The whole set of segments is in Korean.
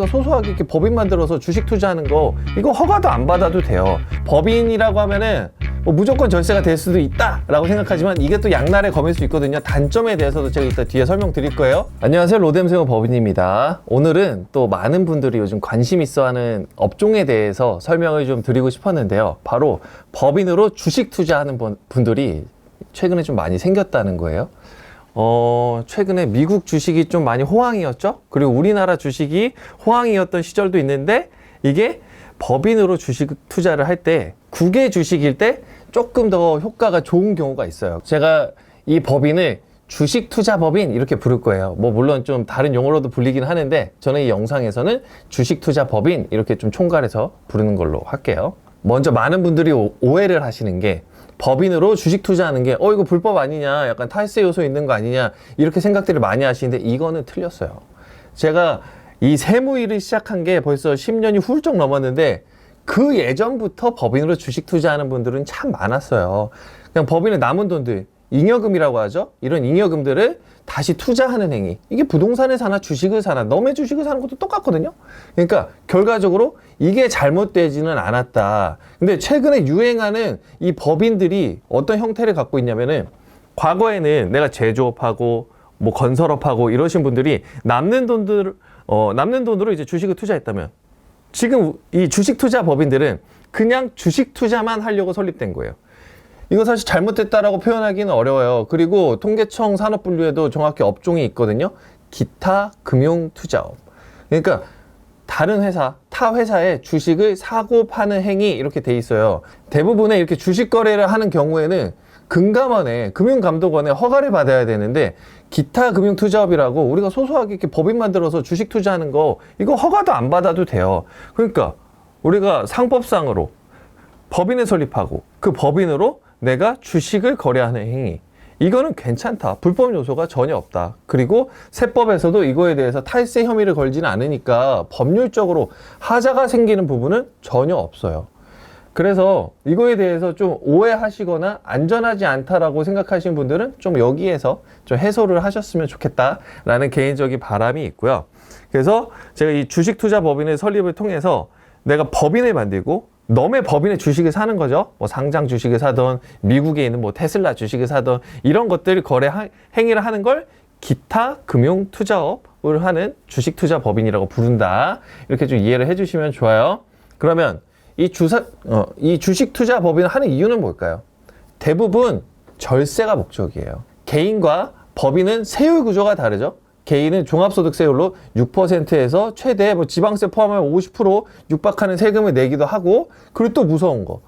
우리가 소소하게 이렇게 법인 만들어서 주식 투자하는 거 이거 허가도 안 받아도 돼요. 법인이라고 하면은 뭐 무조건 절세가 될 수도 있다라고 생각하지만 이게 또 양날의 검일 수 있거든요. 단점에 대해서도 제가 이따 뒤에 설명드릴 거예요. 안녕하세요, 로뎀세오 법인입니다. 오늘은 또 많은 분들이 요즘 관심 있어하는 업종에 대해서 설명을 좀 드리고 싶었는데요. 바로 법인으로 주식 투자하는 분들이 최근에 좀 많이 생겼다는 거예요. 최근에 미국 주식이 좀 많이 호황이었죠. 그리고 우리나라 주식이 호황이었던 시절도 있는데 이게 법인으로 주식 투자를 할 때 국외 주식일 때 조금 더 효과가 좋은 경우가 있어요. 제가 이 법인을 주식 투자 법인 이렇게 부를 거예요. 뭐 물론 좀 다른 용어로도 불리긴 하는데 저는 이 영상에서는 주식 투자 법인 이렇게 좀 총괄해서 부르는 걸로 할게요. 먼저 많은 분들이 오해를 하시는 게 법인으로 주식 투자하는 게 이거 불법 아니냐, 약간 탈세 요소 있는 거 아니냐 이렇게 생각들을 많이 하시는데 이거는 틀렸어요. 제가 이 세무일을 시작한 게 벌써 10년이 훌쩍 넘었는데 그 예전부터 법인으로 주식 투자하는 분들은 참 많았어요. 그냥 법인에 남은 돈들, 잉여금이라고 하죠. 이런 잉여금들을 다시 투자하는 행위. 이게 부동산을 사나 주식을 사나 너의 주식을 사는 것도 똑같거든요. 그러니까 결과적으로 이게 잘못되지는 않았다. 근데 최근에 유행하는 이 법인들이 어떤 형태를 갖고 있냐면은 과거에는 내가 제조업하고 뭐 건설업하고 이러신 분들이 남는 돈으로 이제 주식을 투자했다면 지금 이 주식 투자 법인들은 그냥 주식 투자만 하려고 설립된 거예요. 이거 사실 잘못됐다라고 표현하기는 어려워요. 그리고 통계청 산업분류에도 정확히 업종이 있거든요. 기타 금융투자업. 그러니까 다른 회사, 타 회사의 주식을 사고 파는 행위 이렇게 돼 있어요. 대부분의 이렇게 주식 거래를 하는 경우에는 금감원에, 금융감독원에 허가를 받아야 되는데 기타 금융투자업이라고 우리가 소소하게 이렇게 법인 만들어서 주식 투자하는 거 이거 허가도 안 받아도 돼요. 그러니까 우리가 상법상으로 법인을 설립하고 그 법인으로 내가 주식을 거래하는 행위, 이거는 괜찮다. 불법 요소가 전혀 없다. 그리고 세법에서도 이거에 대해서 탈세 혐의를 걸지는 않으니까 법률적으로 하자가 생기는 부분은 전혀 없어요. 그래서 이거에 대해서 좀 오해하시거나 안전하지 않다라고 생각하시는 분들은 좀 여기에서 좀 해소를 하셨으면 좋겠다라는 개인적인 바람이 있고요. 그래서 제가 이 주식 투자 법인의 설립을 통해서 내가 법인을 만들고 너의 법인의 주식을 사는 거죠. 뭐 상장 주식을 사던 미국에 있는 뭐 테슬라 주식을 사던 이런 것들 거래 행위를 하는 걸 기타 금융 투자업을 하는 주식 투자 법인이라고 부른다. 이렇게 좀 이해를 해주시면 좋아요. 그러면 이 주식 투자 법인을 하는 이유는 뭘까요? 대부분 절세가 목적이에요. 개인과 법인은 세율 구조가 다르죠. 개인은 종합소득세율로 6%에서 최대 뭐 지방세 포함하면 50% 육박하는 세금을 내기도 하고, 그리고 또 무서운 거,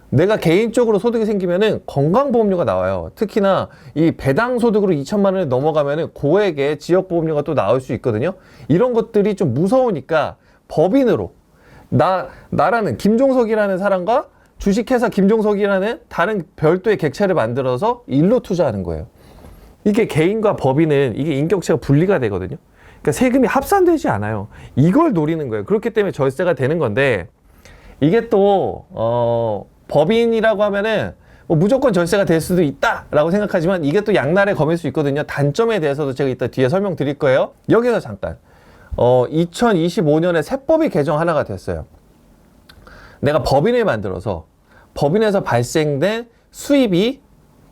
내가 개인적으로 소득이 생기면은 건강보험료가 나와요. 특히나 이 배당 소득으로 2천만 원을 넘어가면은 고액의 지역보험료가 또 나올 수 있거든요. 이런 것들이 좀 무서우니까 법인으로 나라는 김종석이라는 사람과 주식회사 김종석이라는 다른 별도의 객체를 만들어서 일로 투자하는 거예요. 이게 개인과 법인은 이게 인격체가 분리가 되거든요. 그러니까 세금이 합산되지 않아요. 이걸 노리는 거예요. 그렇기 때문에 절세가 되는 건데, 이게 또 법인이라고 하면은 뭐 무조건 절세가 될 수도 있다라고 생각하지만 이게 또 양날의 검일 수 있거든요. 단점에 대해서도 제가 이따 뒤에 설명드릴 거예요. 여기서 잠깐 2025년에 세법이 개정 하나가 됐어요. 내가 법인을 만들어서 법인에서 발생된 수입이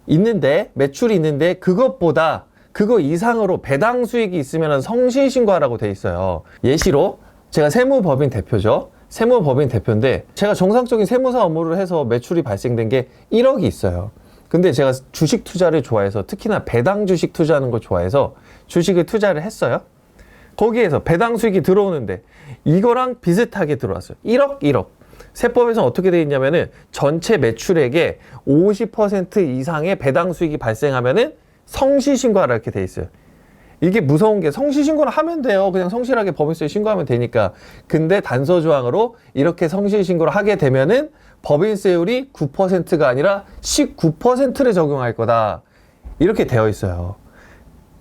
있는데, 매출이 있는데 그것보다 그거 이상으로 배당 수익이 있으면 성실신고하라고 돼 있어요. 예시로 제가 세무법인 대표죠. 세무법인 대표인데 제가 정상적인 세무사 업무를 해서 매출이 발생된 게 1억이 있어요. 근데 제가 주식 투자를 좋아해서, 특히나 배당 주식 투자하는 걸 좋아해서 주식을 투자를 했어요. 거기에서 배당 수익이 들어오는데 이거랑 비슷하게 들어왔어요. 1억. 세법에서는 어떻게 되어 있냐면은 전체 매출액의 50% 이상의 배당 수익이 발생하면은 성실신고하라 이렇게 되어 있어요. 이게 무서운 게 성실신고를 하면 돼요. 그냥 성실하게 법인세에 신고하면 되니까. 근데 단서조항으로 이렇게 성실신고를 하게 되면은 법인세율이 9%가 아니라 19%를 적용할 거다. 이렇게 되어 있어요.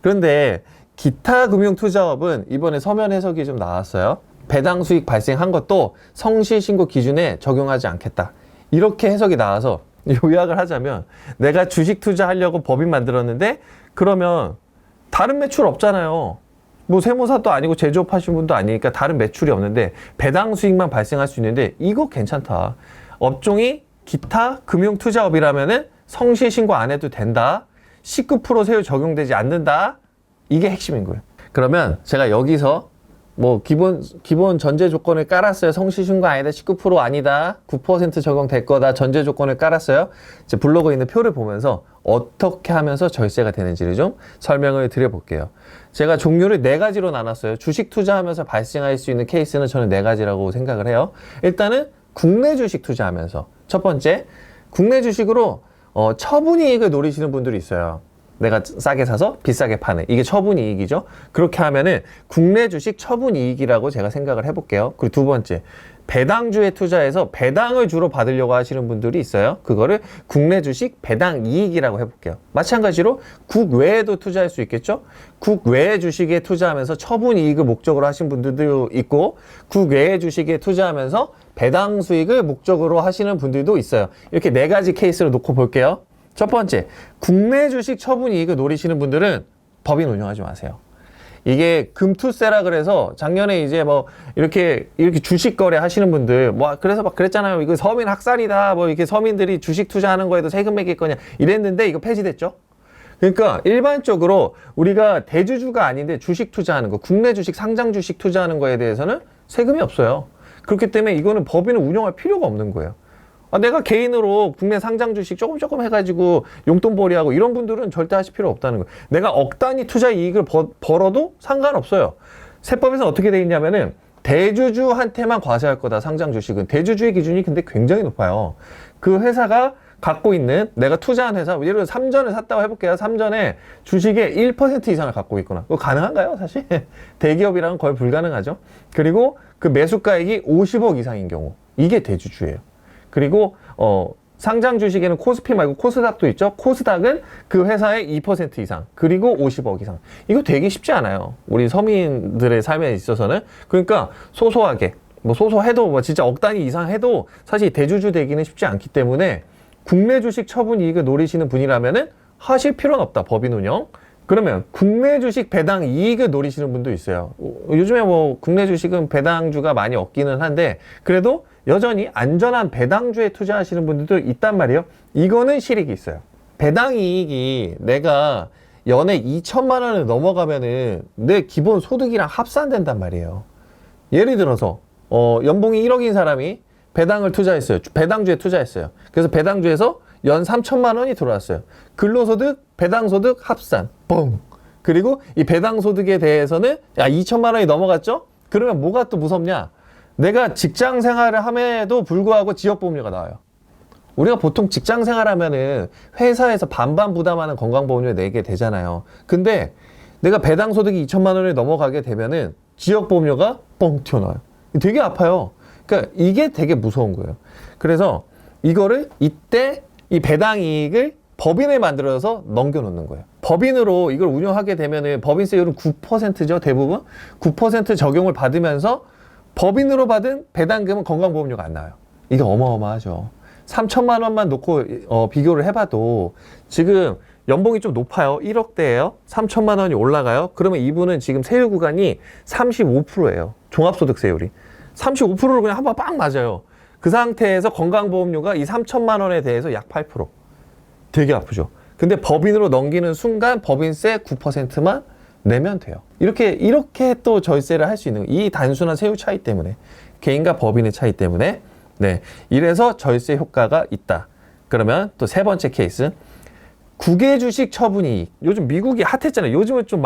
그런데 기타 금융투자업은 이번에 서면 해석이 좀 나왔어요. 배당 수익 발생한 것도 성실신고 기준에 적용하지 않겠다. 이렇게 해석이 나와서 요약을 하자면, 내가 주식 투자하려고 법인 만들었는데 그러면 다른 매출 없잖아요. 뭐 세무사도 아니고 제조업 하시는 분도 아니니까 다른 매출이 없는데 배당 수익만 발생할 수 있는데 이거 괜찮다. 업종이 기타 금융투자업이라면은 성실 신고 안 해도 된다. 19% 세율 적용되지 않는다. 이게 핵심인 거예요. 그러면 제가 여기서 뭐 기본 전제 조건을 깔았어요. 성실 신고 아니다. 19% 아니다. 9% 적용될 거다. 전제 조건을 깔았어요. 이제 블로그에 있는 표를 보면서 어떻게 하면서 절세가 되는지를 좀 설명을 드려볼게요. 제가 종류를 4가지로 나눴어요. 주식 투자하면서 발생할 수 있는 케이스는 저는 4가지라고 생각을 해요. 일단은 국내 주식 투자하면서 첫 번째, 국내 주식으로 처분이익을 노리시는 분들이 있어요. 내가 싸게 사서 비싸게 파는 이게 처분이익이죠. 그렇게 하면은 국내 주식 처분이익이라고 제가 생각을 해볼게요. 그리고 두 번째, 배당주에 투자해서 배당을 주로 받으려고 하시는 분들이 있어요. 그거를 국내 주식 배당이익이라고 해볼게요. 마찬가지로 국외에도 투자할 수 있겠죠. 국외 주식에 투자하면서 처분이익을 목적으로 하신 분들도 있고 국외 주식에 투자하면서 배당 수익을 목적으로 하시는 분들도 있어요. 이렇게 4가지 케이스로 놓고 볼게요. 첫 번째, 국내 주식 처분 이익을 노리시는 분들은 법인 운영하지 마세요. 이게 금투세라 그래서 작년에 이제 뭐 이렇게 주식 거래 하시는 분들 그래서 막 그랬잖아요. 이거 서민 학살이다. 뭐 이렇게 서민들이 주식 투자하는 거에도 세금 매길 거냐 이랬는데 이거 폐지됐죠. 그러니까 일반적으로 우리가 대주주가 아닌데 주식 투자하는 거, 국내 주식 상장 주식 투자하는 거에 대해서는 세금이 없어요. 그렇기 때문에 이거는 법인을 운영할 필요가 없는 거예요. 내가 개인으로 국내 상장 주식 조금 해가지고 용돈벌이하고 이런 분들은 절대 하실 필요 없다는 거예요. 내가 억 단위 투자 이익을 벌어도 상관없어요. 세법에서 어떻게 돼 있냐면은 대주주한테만 과세할 거다. 상장 주식은 대주주의 기준이 근데 굉장히 높아요. 그 회사가 갖고 있는 내가 투자한 회사, 예를 들어 삼전을 샀다고 해볼게요. 삼전에 주식의 1% 이상을 갖고 있거나 그거 가능한가요? 사실 대기업이랑은 거의 불가능하죠. 그리고 그 매수가액이 50억 이상인 경우 이게 대주주예요. 그리고 상장 주식에는 코스피 말고 코스닥도 있죠. 코스닥은 그 회사의 2% 이상 그리고 50억 이상. 이거 되게 쉽지 않아요. 우리 서민들의 삶에 있어서는. 그러니까 소소하게 소소해도 진짜 억 단위 이상 해도 사실 대주주 되기는 쉽지 않기 때문에 국내 주식 처분 이익을 노리시는 분이라면은 하실 필요는 없다. 법인 운영. 그러면 국내 주식 배당 이익을 노리시는 분도 있어요. 요즘에 국내 주식은 배당주가 많이 없기는 한데 그래도 여전히 안전한 배당주에 투자하시는 분들도 있단 말이에요. 이거는 실익이 있어요. 배당 이익이 내가 연에 2천만 원을 넘어가면은 내 기본 소득이랑 합산된단 말이에요. 예를 들어서 연봉이 1억인 사람이 배당을 투자했어요. 배당주에 투자했어요. 그래서 배당주에서 연 3천만 원이 들어왔어요. 근로소득, 배당소득 합산. 뻥. 그리고 이 배당소득에 대해서는 2천만 원이 넘어갔죠? 그러면 뭐가 또 무섭냐? 내가 직장 생활을 함에도 불구하고 지역보험료가 나와요. 우리가 보통 직장 생활하면은 회사에서 반반 부담하는 건강보험료 내게 되잖아요. 근데 내가 배당소득이 2천만 원을 넘어가게 되면은 지역보험료가 뻥 튀어나와요. 되게 아파요. 그러니까 이게 되게 무서운 거예요. 그래서 이거를 이때 이 배당이익을 법인을 만들어서 넘겨놓는 거예요. 법인으로 이걸 운영하게 되면은 법인세율은 9%죠. 대부분 9% 적용을 받으면서 법인으로 받은 배당금은 건강보험료가 안 나와요. 이게 어마어마하죠. 3천만 원만 놓고 비교를 해봐도 지금 연봉이 좀 높아요. 1억대예요. 3천만 원이 올라가요. 그러면 이분은 지금 세율 구간이 35%예요. 종합소득세율이. 35%를 그냥 한번 빵 맞아요. 그 상태에서 건강보험료가 이 3천만 원에 대해서 약 8%. 되게 아프죠. 근데 법인으로 넘기는 순간 법인세 9%만 내면 돼요. 이렇게 또 절세를 할 수 있는 이 단순한 세율 차이 때문에 개인과 법인의 차이 때문에 이래서 절세 효과가 있다. 그러면 또 세 번째 케이스 국외 주식 처분이익. 요즘 미국이 핫했잖아요. 요즘은 좀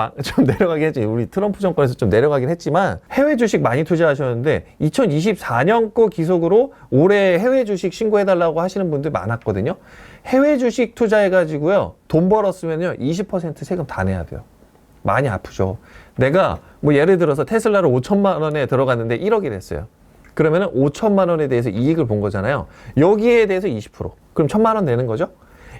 내려가긴 했지. 우리 트럼프 정권에서 좀 내려가긴 했지만 해외 주식 많이 투자하셨는데 2024년 거 기속으로 올해 해외 주식 신고해달라고 하시는 분들 많았거든요. 해외 주식 투자해가지고요. 돈 벌었으면요. 20% 세금 다 내야 돼요. 많이 아프죠. 내가 예를 들어서 테슬라를 5천만 원에 들어갔는데 1억이 됐어요. 그러면은 5천만 원에 대해서 이익을 본 거잖아요. 여기에 대해서 20%. 그럼 1천만 원 내는 거죠?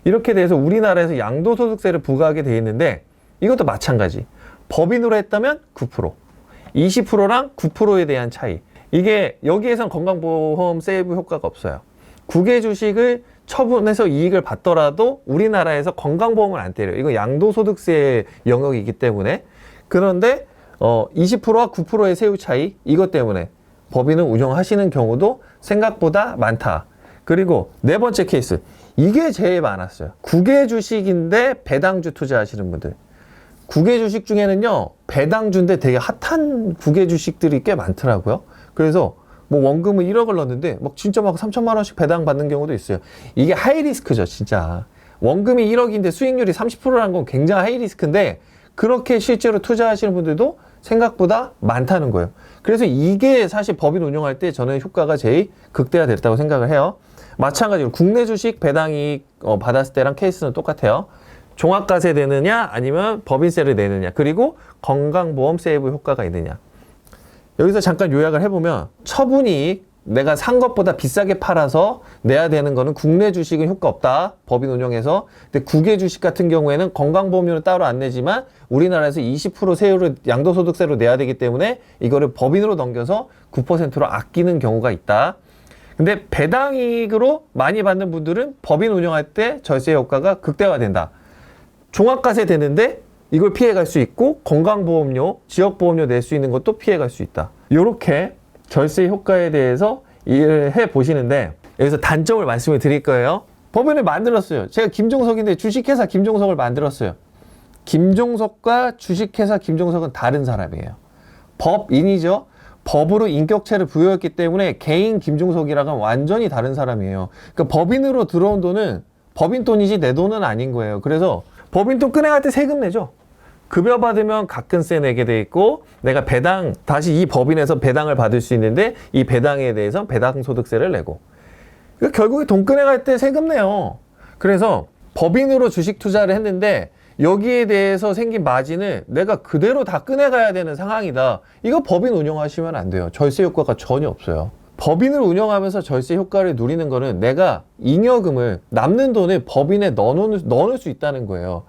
이렇게 돼서 우리나라에서 양도소득세를 부과하게 돼 있는데 이것도 마찬가지. 법인으로 했다면 9%, 20%랑 9%에 대한 차이. 이게 여기에선 건강보험 세이브 효과가 없어요. 국외 주식을 처분해서 이익을 받더라도 우리나라에서 건강보험을 안 때려요. 이거 양도소득세 영역이기 때문에. 그런데 20%와 9%의 세율 차이, 이것 때문에 법인을 운영하시는 경우도 생각보다 많다. 그리고 네 번째 케이스, 이게 제일 많았어요. 국외 주식인데 배당주 투자하시는 분들. 국외 주식 중에는요, 배당주인데 되게 핫한 국외 주식들이 꽤 많더라고요. 그래서 뭐 원금을 1억을 넣었는데 막 진짜 막 3천만 원씩 배당 받는 경우도 있어요. 이게 하이 리스크죠, 진짜. 원금이 1억인데 수익률이 30%라는 건 굉장히 하이 리스크인데 그렇게 실제로 투자하시는 분들도 생각보다 많다는 거예요. 그래서 이게 사실 법인 운영할 때 저는 효과가 제일 극대화됐다고 생각을 해요. 마찬가지로 국내 주식 배당이익 받았을 때랑 케이스는 똑같아요. 종합과세 내느냐 아니면 법인세를 내느냐, 그리고 건강보험 세이브 효과가 있느냐. 여기서 잠깐 요약을 해보면 처분이익, 내가 산 것보다 비싸게 팔아서 내야 되는 거는 국내 주식은 효과 없다, 법인 운영에서. 근데 국외 주식 같은 경우에는 건강보험료는 따로 안 내지만 우리나라에서 20% 세율을 양도소득세로 내야 되기 때문에 이거를 법인으로 넘겨서 9%로 아끼는 경우가 있다. 근데 배당이익으로 많이 받는 분들은 법인 운영할 때 절세 효과가 극대화된다. 종합과세 되는데 이걸 피해갈 수 있고 건강보험료, 지역보험료 낼 수 있는 것도 피해갈 수 있다. 이렇게 절세 효과에 대해서 이해를 해보시는데 여기서 단점을 말씀을 드릴 거예요. 법인을 만들었어요. 제가 김종석인데 주식회사 김종석을 만들었어요. 김종석과 주식회사 김종석은 다른 사람이에요. 법인이죠. 법으로 인격체를 부여했기 때문에 개인 김종석이랑은 완전히 다른 사람이에요. 그러니까 법인으로 들어온 돈은 법인 돈이지 내 돈은 아닌 거예요. 그래서 법인 돈 꺼내갈 때 세금 내죠. 급여 받으면 가끔세 내게 돼 있고, 내가 배당, 다시 이 법인에서 배당을 받을 수 있는데 이 배당에 대해서 배당소득세를 내고, 그러니까 결국에 돈 꺼내갈 때 세금 내요. 그래서 법인으로 주식 투자를 했는데 여기에 대해서 생긴 마진을 내가 그대로 다 꺼내가야 되는 상황이다. 이거 법인 운영하시면 안 돼요. 절세 효과가 전혀 없어요. 법인을 운영하면서 절세 효과를 누리는 거는 내가 잉여금을, 남는 돈을 법인에 넣어놓을 수 있다는 거예요.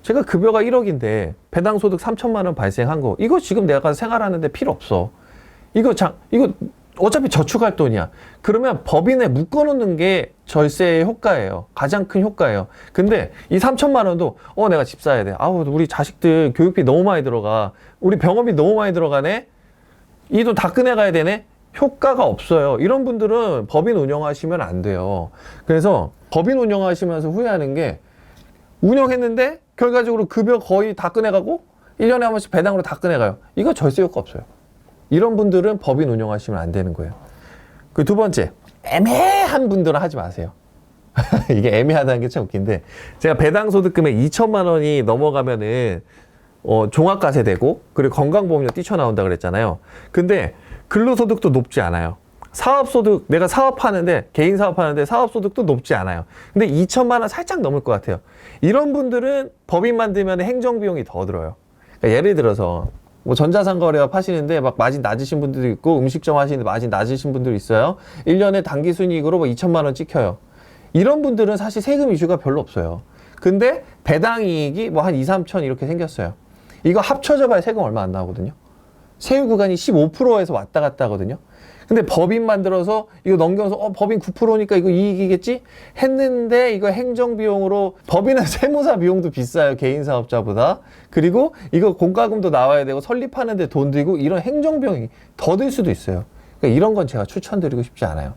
제가 급여가 1억인데 배당소득 3천만 원 발생한 거, 이거 지금 내가 생활하는데 필요 없어. 이거 어차피 저축할 돈이야. 그러면 법인에 묶어놓는 게 절세의 효과예요. 가장 큰 효과예요. 근데 이 3천만 원도 내가 집 사야 돼. 아우, 우리 자식들 교육비 너무 많이 들어가. 우리 병원비 너무 많이 들어가네. 이 돈 다 꺼내가야 되네. 효과가 없어요. 이런 분들은 법인 운영하시면 안 돼요. 그래서 법인 운영하시면서 후회하는 게, 운영했는데 결과적으로 급여 거의 다 꺼내가고 1년에 한 번씩 배당으로 다 꺼내가요. 이거 절세 효과 없어요. 이런 분들은 법인 운영하시면 안 되는 거예요. 그 두 번째, 애매한 분들은 하지 마세요. 이게 애매하다는 게 참 웃긴데, 제가 배당 소득 금액 2천만 원이 넘어가면은 종합과세 되고, 그리고 건강보험료 뛰쳐나온다 그랬잖아요. 근데 근로소득도 높지 않아요. 사업소득, 내가 사업하는데, 개인 사업하는데 사업소득도 높지 않아요. 근데 2천만 원 살짝 넘을 것 같아요. 이런 분들은 법인 만들면 행정비용이 더 들어요. 그러니까 예를 들어서 뭐 전자상거래업 하시는데 막 마진 낮으신 분들도 있고, 음식점 하시는데 마진 낮으신 분들도 있어요. 1년에 당기순이익으로 뭐 2천만 원 찍혀요. 이런 분들은 사실 세금 이슈가 별로 없어요. 근데 배당이익이 뭐 한 2, 3천 이렇게 생겼어요. 이거 합쳐져 봐야 세금 얼마 안 나오거든요. 세율 구간이 15%에서 왔다 갔다 하거든요. 근데 법인 만들어서 이거 넘겨서 법인 9%니까 이거 이익이겠지? 했는데 이거 행정비용으로, 법인은 세무사 비용도 비싸요. 개인 사업자보다. 그리고 이거 공과금도 나와야 되고 설립하는데 돈 들고, 이런 행정비용이 더 들 수도 있어요. 그러니까 이런 건 제가 추천드리고 싶지 않아요.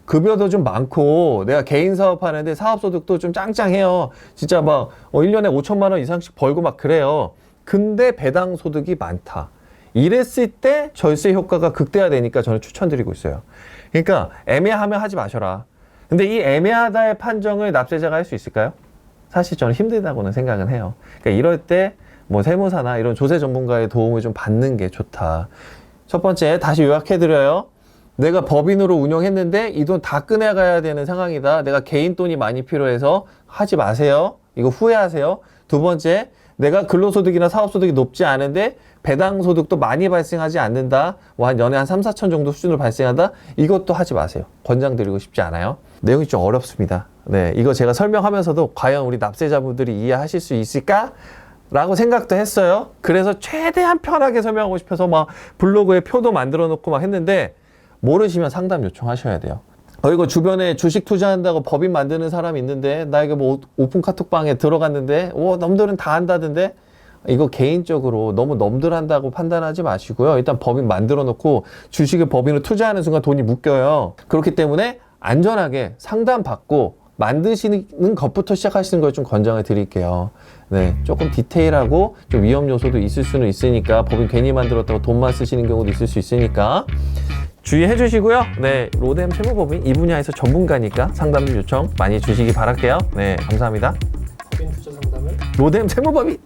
급여도 좀 많고, 내가 개인 사업하는데 사업소득도 좀 짱짱해요. 진짜 막 1년에 5천만 원 이상씩 벌고 막 그래요. 근데 배당소득이 많다. 이랬을 때 절세 효과가 극대화되니까 저는 추천드리고 있어요. 그러니까 애매하면 하지 마셔라. 근데 이 애매하다의 판정을 납세자가 할 수 있을까요? 사실 저는 힘들다고는 생각은 해요. 그러니까 이럴 때 뭐 세무사나 이런 조세 전문가의 도움을 좀 받는 게 좋다. 첫 번째, 다시 요약해드려요. 내가 법인으로 운영했는데 이 돈 다 꺼내가야 되는 상황이다. 내가 개인 돈이 많이 필요해서 하지 마세요. 이거 후회하세요. 두 번째, 내가 근로소득이나 사업소득이 높지 않은데 배당소득도 많이 발생하지 않는다. 뭐 한 연에 한 3, 4천 정도 수준으로 발생한다. 이것도 하지 마세요. 권장드리고 싶지 않아요. 내용이 좀 어렵습니다. 네, 이거 제가 설명하면서도 과연 우리 납세자분들이 이해하실 수 있을까? 라고 생각도 했어요. 그래서 최대한 편하게 설명하고 싶어서 막 블로그에 표도 만들어 놓고 막 했는데, 모르시면 상담 요청하셔야 돼요. 이거 주변에 주식 투자한다고 법인 만드는 사람이 있는데, 나 이거 뭐 오픈 카톡방에 들어갔는데, 놈들은 다 한다던데, 이거 개인적으로 너무 넘들한다고 판단하지 마시고요. 일단 법인 만들어 놓고 주식을 법인으로 투자하는 순간 돈이 묶여요. 그렇기 때문에 안전하게 상담받고 만드시는 것부터 시작하시는 걸 좀 권장을 드릴게요. 네, 조금 디테일하고 좀 위험 요소도 있을 수는 있으니까 법인 괜히 만들었다고 돈만 쓰시는 경우도 있을 수 있으니까 주의해 주시고요. 네, 로뎀 채무법인 이 분야에서 전문가니까 상담 요청 많이 주시기 바랄게요. 네, 감사합니다. 법인 투자 상담은 로뎀 채무법인